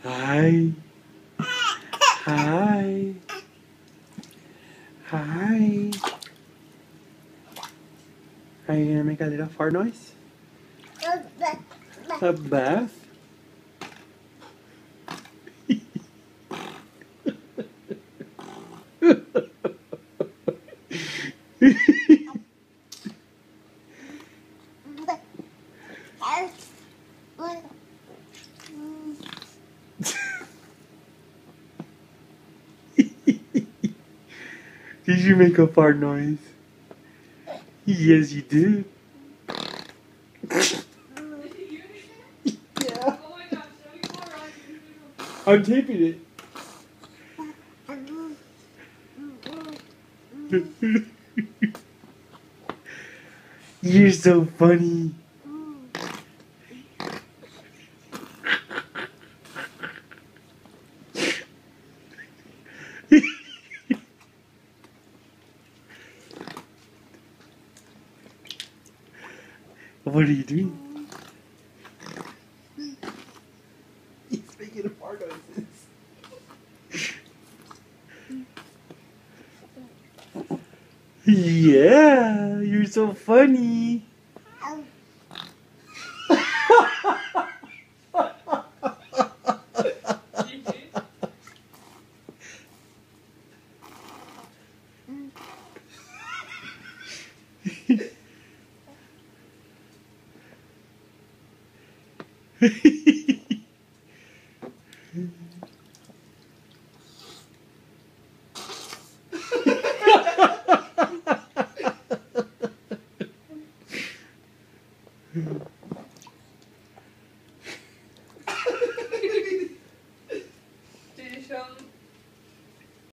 Hi. Hi. Hi. Are you gonna make a little fart noise? A bath? Did you make a fart noise? Yes, you did. Yeah. I'm taping it. You're so funny. What are you doing? He's making fart noises. Yeah, you're so funny. Did you show him?